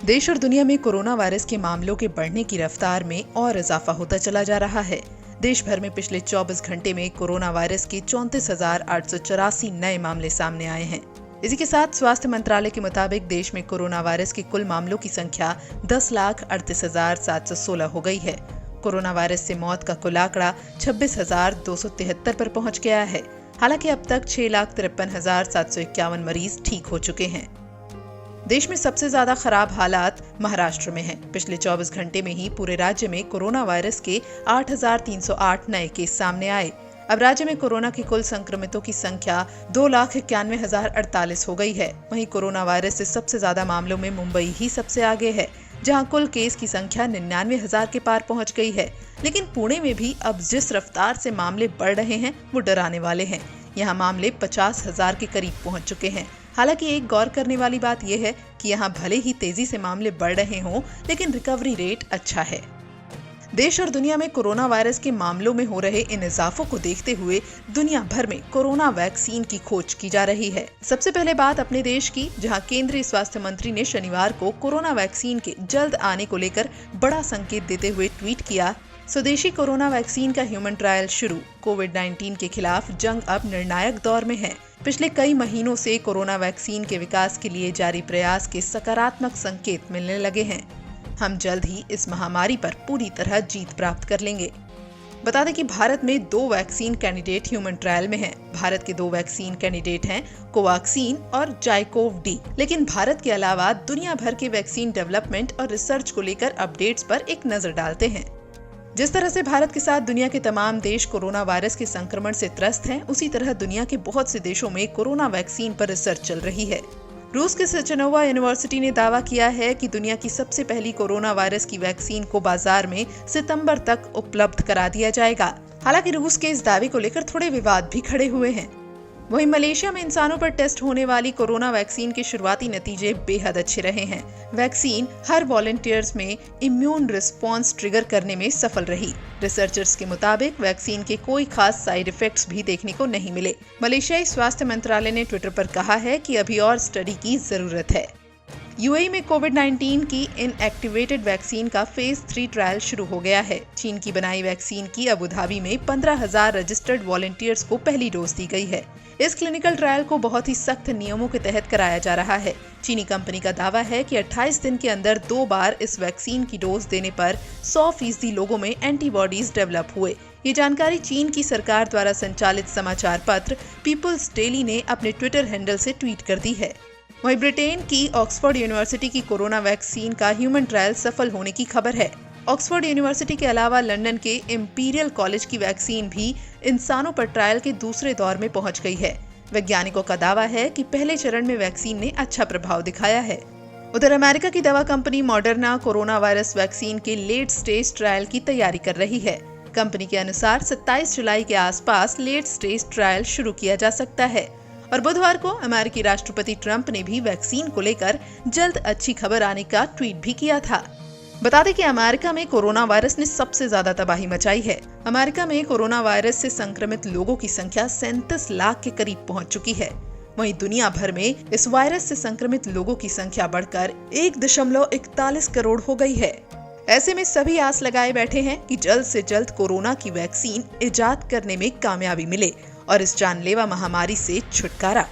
देश और दुनिया में कोरोना वायरस के मामलों के बढ़ने की रफ्तार में और इजाफा होता चला जा रहा है। देश भर में पिछले 24 घंटे में कोरोना वायरस के 34,884 नए मामले सामने आए हैं। इसी के साथ स्वास्थ्य मंत्रालय के मुताबिक देश में कोरोना वायरस के कुल मामलों की संख्या 10,38,716 हो गई है। कोरोना वायरस से मौत का कुल आंकड़ा 26,273 पर पहुंच गया है। हालांकि अब तक 6,53,751 मरीज ठीक हो चुके हैं। देश में सबसे ज्यादा खराब हालात महाराष्ट्र में हैं। पिछले 24 घंटे में ही पूरे राज्य में कोरोना वायरस के 8,308 नए केस सामने आए। अब राज्य में कोरोना के कुल संक्रमितों की संख्या 2,91,048 हो गई है। वहीं कोरोना वायरस से सबसे ज्यादा मामलों में मुंबई ही सबसे आगे है, जहां कुल केस की संख्या 99,000 के पार पहुंच गई है। लेकिन पुणे में भी अब जिस रफ्तार से मामले बढ़ रहे हैं वो डराने वाले हैं। यहाँ मामले 50,000 के करीब पहुंच चुके हैं। हालांकि एक गौर करने वाली बात यह है कि यहाँ भले ही तेजी से मामले बढ़ रहे हों, लेकिन रिकवरी रेट अच्छा है। देश और दुनिया में कोरोना वायरस के मामलों में हो रहे इन इजाफों को देखते हुए दुनिया भर में कोरोना वैक्सीन की खोज की जा रही है। सबसे पहले बात अपने देश की, जहां केंद्रीय स्वास्थ्य मंत्री ने शनिवार को कोरोना वैक्सीन के जल्द आने को लेकर बड़ा संकेत देते हुए ट्वीट किया, स्वदेशी कोरोना वैक्सीन का ह्यूमन ट्रायल शुरू। कोविड-19 के खिलाफ जंग अब निर्णायक दौर में है। पिछले कई महीनों से कोरोना वैक्सीन के विकास के लिए जारी प्रयास के सकारात्मक संकेत मिलने लगे हैं। हम जल्द ही इस महामारी पर पूरी तरह जीत प्राप्त कर लेंगे। बता दें कि भारत में 2 वैक्सीन कैंडिडेट ह्यूमन ट्रायल में हैं। भारत के 2 वैक्सीन कैंडिडेट हैं कोवैक्सीन और जाइकोव-डी। लेकिन भारत के अलावा दुनिया भर के वैक्सीन डेवलपमेंट और रिसर्च को लेकर अपडेट्स पर एक नजर डालते हैं। जिस तरह से भारत के साथ दुनिया के तमाम देश कोरोना वायरस के संक्रमण से त्रस्त हैं, उसी तरह दुनिया के बहुत से देशों में कोरोना वैक्सीन पर रिसर्च चल रही है। रूस के सचनोवा यूनिवर्सिटी ने दावा किया है कि दुनिया की सबसे पहली कोरोना वायरस की वैक्सीन को बाजार में सितंबर तक उपलब्ध करा दिया जाएगा। हालांकि रूस के इस दावे को लेकर थोड़े विवाद भी खड़े हुए हैं। वहीं मलेशिया में इंसानों पर टेस्ट होने वाली कोरोना वैक्सीन के शुरुआती नतीजे बेहद अच्छे रहे हैं। वैक्सीन हर वॉलंटियर्स में इम्यून रिस्पॉन्स ट्रिगर करने में सफल रही। रिसर्चर्स के मुताबिक वैक्सीन के कोई खास साइड इफेक्ट्स भी देखने को नहीं मिले। मलेशियाई स्वास्थ्य मंत्रालय ने ट्विटर पर कहा है कि अभी और स्टडी की जरूरत है। यूएई में कोविड-19 की इनएक्टिवेटेड वैक्सीन का फेज 3 ट्रायल शुरू हो गया है। चीन की बनाई वैक्सीन की अबू धाबी में 15,000 रजिस्टर्ड वॉलंटियर्स को पहली डोज दी गई है। इस क्लिनिकल ट्रायल को बहुत ही सख्त नियमों के तहत कराया जा रहा है। चीनी कंपनी का दावा है कि 28 दिन के अंदर 2 बार इस वैक्सीन की डोज देने पर 100% लोगों में एंटीबॉडीज डेवलप हुए। ये जानकारी चीन की सरकार द्वारा संचालित समाचार पत्र पीपुल्स डेली ने अपने ट्विटर हैंडल से ट्वीट कर दी है। वहीं ब्रिटेन की ऑक्सफोर्ड यूनिवर्सिटी की कोरोना वैक्सीन का ह्यूमन ट्रायल सफल होने की खबर है। ऑक्सफोर्ड यूनिवर्सिटी के अलावा लंदन के इंपीरियल कॉलेज की वैक्सीन भी इंसानों पर ट्रायल के दूसरे दौर में पहुंच गई है। वैज्ञानिकों का दावा है कि पहले चरण में वैक्सीन ने अच्छा प्रभाव दिखाया है। उधर अमेरिका की दवा company Moderna corona virus vaccine के लेट स्टेज ट्रायल की तैयारी कर रही है। कंपनी के अनुसार 27 जुलाई के आसपास लेट स्टेज ट्रायल शुरू किया जा सकता है। और बुधवार को अमेरिकी राष्ट्रपति ट्रंप ने भी वैक्सीन को लेकर जल्द अच्छी खबर आने का ट्वीट भी किया था। बता दें कि अमेरिका में कोरोना वायरस ने सबसे ज्यादा तबाही मचाई है। अमेरिका में कोरोना वायरस से संक्रमित लोगों की संख्या 37 लाख के करीब पहुंच चुकी है। वहीं दुनिया भर में इस वायरस से संक्रमित लोगों की संख्या बढ़कर 1.41 करोड़ हो गई है। ऐसे में सभी आस लगाए बैठे हैं कि जल्द से जल्द कोरोना की वैक्सीन इजाद करने में कामयाबी मिले और इस जानलेवा महामारी से छुटकारा